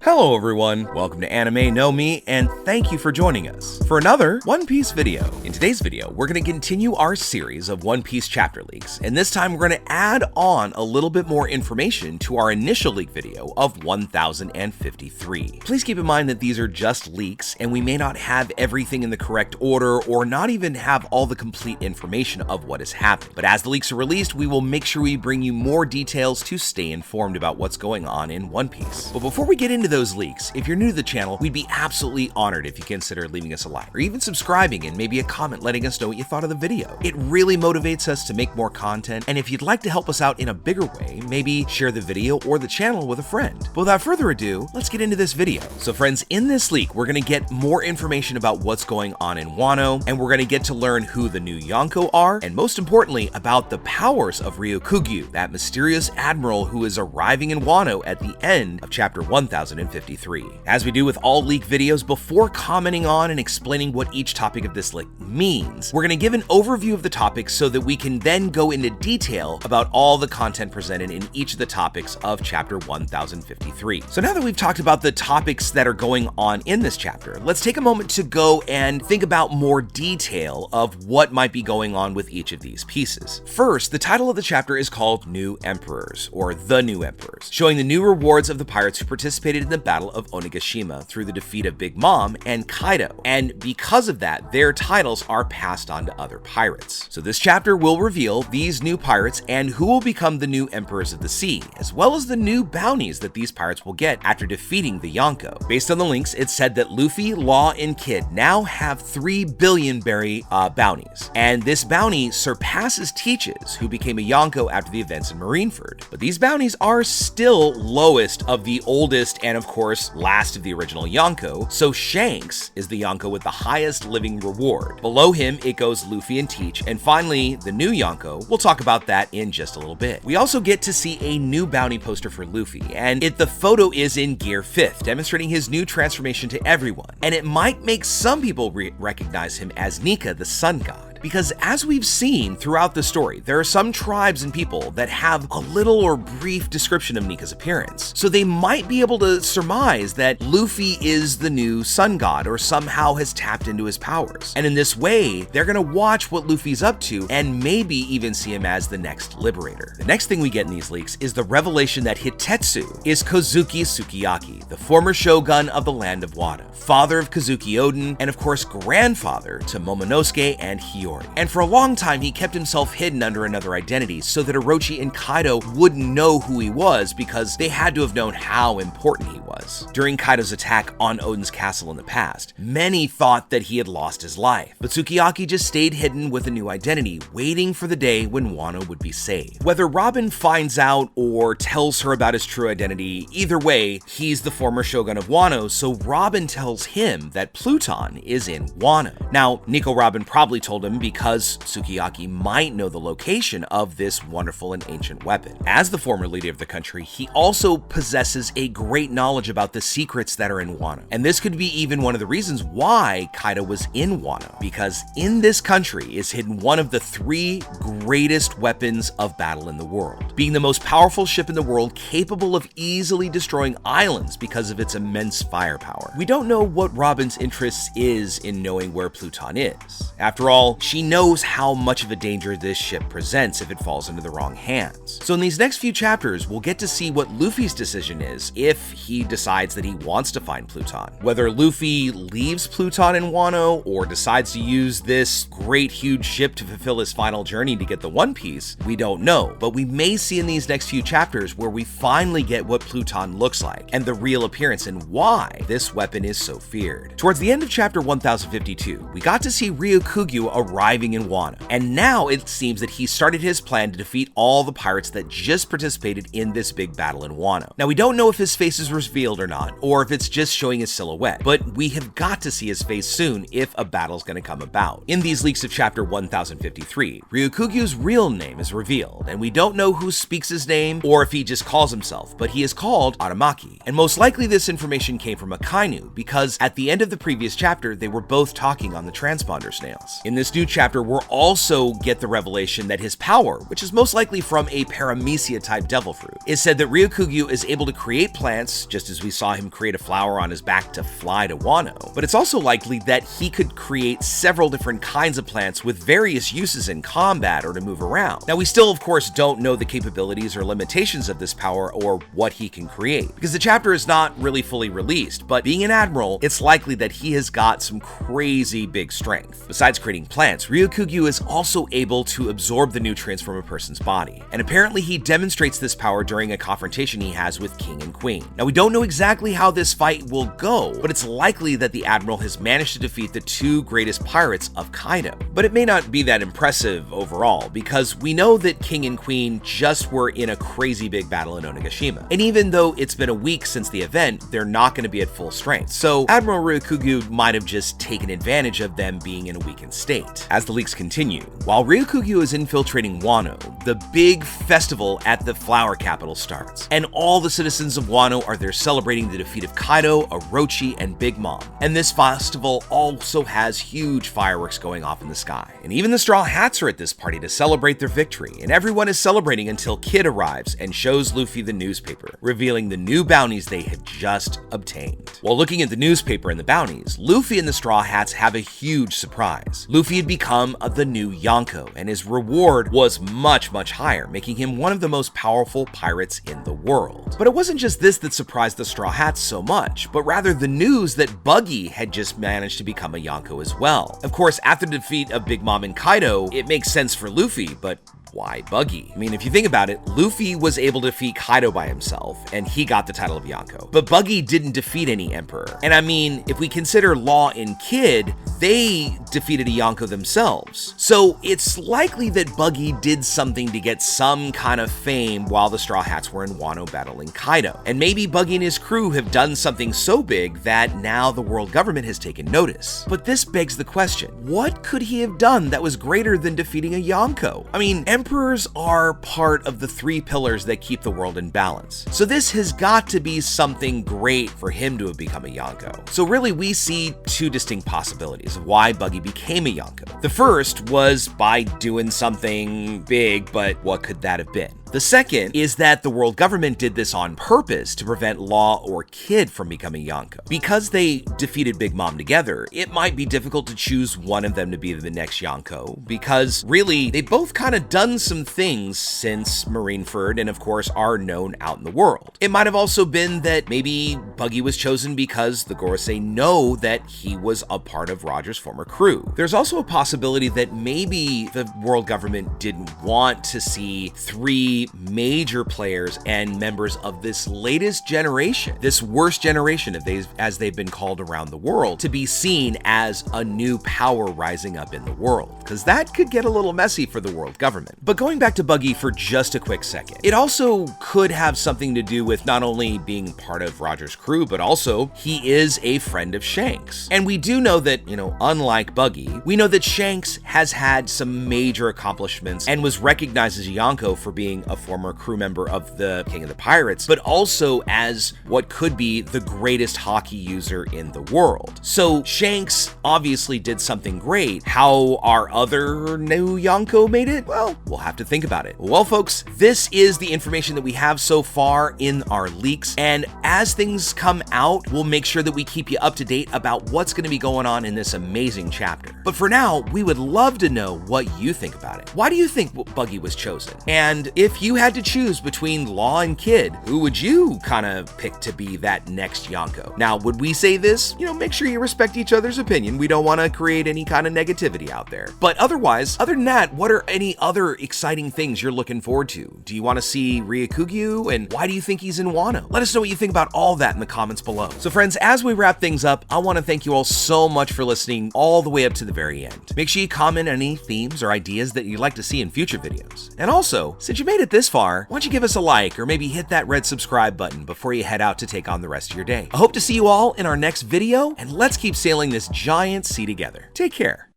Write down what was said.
Hello everyone, welcome to Anime No Mi, and thank you for joining us for another One Piece video. In today's video, we're going to continue our series of One Piece chapter leaks, and this time we're going to add on a little bit more information to our initial leak video of 1053. Please keep in mind that these are just leaks, and we may not have everything in the correct order or not even have all the complete information of what is happening. But as the leaks are released, we will make sure we bring you more details to stay informed about what's going on in One Piece. But before we get into those leaks, if you're new to the channel, we'd be absolutely honored if you consider leaving us a like or even subscribing and maybe a comment letting us know what you thought of the video. It really motivates us to make more content, and if you'd like to help us out in a bigger way, maybe share the video or the channel with a friend. But without further ado, let's get into this video. So friends, in this leak, we're going to get more information about what's going on in Wano, and we're going to get to learn who the new Yonko are, and most importantly, about the powers of Ryokugyu, that mysterious admiral who is arriving in Wano at the end of chapter 1053. As we do with all leak videos, before commenting on and explaining what each topic of this leak means, we're going to give an overview of the topics so that we can then go into detail about all the content presented in each of the topics of chapter 1053. So now that we've talked about the topics that are going on in this chapter, let's take a moment to go and think about more detail of what might be going on with each of these pieces. First, the title of the chapter is called New Emperors, or The New Emperors, showing the new rewards of the pirates who participated in the Battle of Onigashima through the defeat of Big Mom and Kaido, and because of that, their titles are passed on to other pirates. So this chapter will reveal these new pirates and who will become the new Emperors of the Sea, as well as the new bounties that these pirates will get after defeating the Yonko. Based on the links, it said that Luffy, Law, and Kid now have 3 billion berry bounties, and this bounty surpasses Teach's, who became a Yonko after the events in Marineford. But these bounties are still lowest of the oldest and of course last of the original Yonko, so Shanks is the Yonko with the highest living reward. Below him it goes Luffy and Teach, and finally the new Yonko. We'll talk about that in just a little bit. We also get to see a new bounty poster for Luffy, and the photo is in Gear 5th, demonstrating his new transformation to everyone, and it might make some people recognize him as Nika, the sun god. Because as we've seen throughout the story, there are some tribes and people that have a little or brief description of Nika's appearance. So they might be able to surmise that Luffy is the new sun god or somehow has tapped into his powers. And in this way, they're gonna watch what Luffy's up to and maybe even see him as the next liberator. The next thing we get in these leaks is the revelation that Hitetsu is Kozuki Sukiyaki, the former shogun of the land of Wano, father of Kazuki Oden, and of course grandfather to Momonosuke and Hiyori. And for a long time, he kept himself hidden under another identity so that Orochi and Kaido wouldn't know who he was, because they had to have known how important he was. During Kaido's attack on Oden's castle in the past, many thought that he had lost his life, but Sukiyaki just stayed hidden with a new identity, waiting for the day when Wano would be saved. Whether Robin finds out or tells her about his true identity, either way, he's the former shogun of Wano, so Robin tells him that Pluton is in Wano. Now, Nico Robin probably told him because Sukiyaki might know the location of this wonderful and ancient weapon. As the former leader of the country, he also possesses a great knowledge about the secrets that are in Wano. And this could be even one of the reasons why Kaido was in Wano, because in this country is hidden one of the 3 greatest weapons of battle in the world, being the most powerful ship in the world, capable of easily destroying islands because of its immense firepower. We don't know what Robin's interest is in knowing where Pluton is. After all, she knows how much of a danger this ship presents if it falls into the wrong hands. So in these next few chapters, we'll get to see what Luffy's decision is if he decides that he wants to find Pluton. Whether Luffy leaves Pluton in Wano or decides to use this great huge ship to fulfill his final journey to get the One Piece, we don't know. But we may see in these next few chapters where we finally get what Pluton looks like and the real appearance and why this weapon is so feared. Towards the end of chapter 1052, we got to see Ryokugyu arriving in Wano, and now it seems that he started his plan to defeat all the pirates that just participated in this big battle in Wano. Now we don't know if his face is revealed or not, or if it's just showing his silhouette, but we have got to see his face soon if a battle's gonna come about. In these leaks of chapter 1053, Ryokugyu's real name is revealed, and we don't know who speaks his name or if he just calls himself, but he is called Aramaki, and most likely this information came from Akainu, because at the end of the previous chapter they were both talking on the transponder snails. In this new chapter, we'll also get the revelation that his power, which is most likely from a paramecia-type devil fruit, is said that Ryokugyu is able to create plants, just as we saw him create a flower on his back to fly to Wano. But it's also likely that he could create several different kinds of plants with various uses in combat or to move around. Now, we still, of course, don't know the capabilities or limitations of this power or what he can create, because the chapter is not really fully released, but being an admiral, it's likely that he has got some crazy big strength. Besides creating plants, Ryokugyu is also able to absorb the nutrients from a person's body, and apparently he demonstrates this power during a confrontation he has with King and Queen. Now, we don't know exactly how this fight will go, but it's likely that the admiral has managed to defeat the two greatest pirates of Kaido. But it may not be that impressive overall, because we know that King and Queen just were in a crazy big battle in Onigashima, and even though it's been a week since the event, they're not going to be at full strength, so Admiral Ryokugyu might have just taken advantage of them being in a weakened state. As the leaks continue, while Ryokugyu is infiltrating Wano, the big festival at the flower capital starts, and all the citizens of Wano are there celebrating the defeat of Kaido, Orochi, and Big Mom. And this festival also has huge fireworks going off in the sky, and even the Straw Hats are at this party to celebrate their victory, and everyone is celebrating until Kid arrives and shows Luffy the newspaper, revealing the new bounties they had just obtained. While looking at the newspaper and the bounties, Luffy and the Straw Hats have a huge surprise. Luffy had become the new Yonko, and his reward was much higher, making him one of the most powerful pirates in the world. But it wasn't just this that surprised the Straw Hats so much, but rather the news that Buggy had just managed to become a Yonko as well. Of course, after the defeat of Big Mom and Kaido, it makes sense for Luffy, but why Buggy? I mean, if you think about it, Luffy was able to defeat Kaido by himself, and he got the title of Yonko. But Buggy didn't defeat any emperor. And I mean, if we consider Law and Kid, they defeated a Yonko themselves. So it's likely that Buggy did something to get some kind of fame while the Straw Hats were in Wano battling Kaido. And maybe Buggy and his crew have done something so big that now the world government has taken notice. But this begs the question, what could he have done that was greater than defeating a Yonko? I mean, emperors are part of the three pillars that keep the world in balance. So this has got to be something great for him to have become a Yonko. So really, we see two distinct possibilities of why Buggy became a Yonko. The first was by doing something big, but what could that have been? The second is that the world government did this on purpose to prevent Law or Kid from becoming Yonko. Because they defeated Big Mom together, it might be difficult to choose one of them to be the next Yonko, because really, they both kind of done some things since Marineford and of course are known out in the world. It might have also been that maybe Buggy was chosen because the Gorosei know that he was a part of Roger's former crew. There's also a possibility that maybe the world government didn't want to see three major players and members of this latest generation, this worst generation as they've been called around the world, to be seen as a new power rising up in the world, because that could get a little messy for the world government. But going back to Buggy for just a quick second, it also could have something to do with not only being part of Roger's crew, but also he is a friend of Shanks. And we do know that, unlike Buggy, we know that Shanks has had some major accomplishments and was recognized as a Yonko for being a former crew member of the King of the Pirates, but also as what could be the greatest hockey user in the world. So Shanks obviously did something great. How our other new Yonko made it? Well, we'll have to think about it. Well, folks, this is the information that we have so far in our leaks, and as things come out, we'll make sure that we keep you up to date about what's going to be going on in this amazing chapter. But for now, we would love to know what you think about it. Why do you think Buggy was chosen? And if you had to choose between Law and Kid, who would you kind of pick to be that next Yonko? Now, would we say this? Make sure you respect each other's opinion. We don't want to create any kind of negativity out there. But otherwise, other than that, what are any other exciting things you're looking forward to? Do you want to see Ryokugyu, and why do you think he's in Wano? Let us know what you think about all that in the comments below. So friends, as we wrap things up, I want to thank you all so much for listening all the way up to the very end. Make sure you comment on any themes or ideas that you'd like to see in future videos. And also, since you made it this far, why don't you give us a like or maybe hit that red subscribe button before you head out to take on the rest of your day. I hope to see you all in our next video, and let's keep sailing this giant sea together. Take care.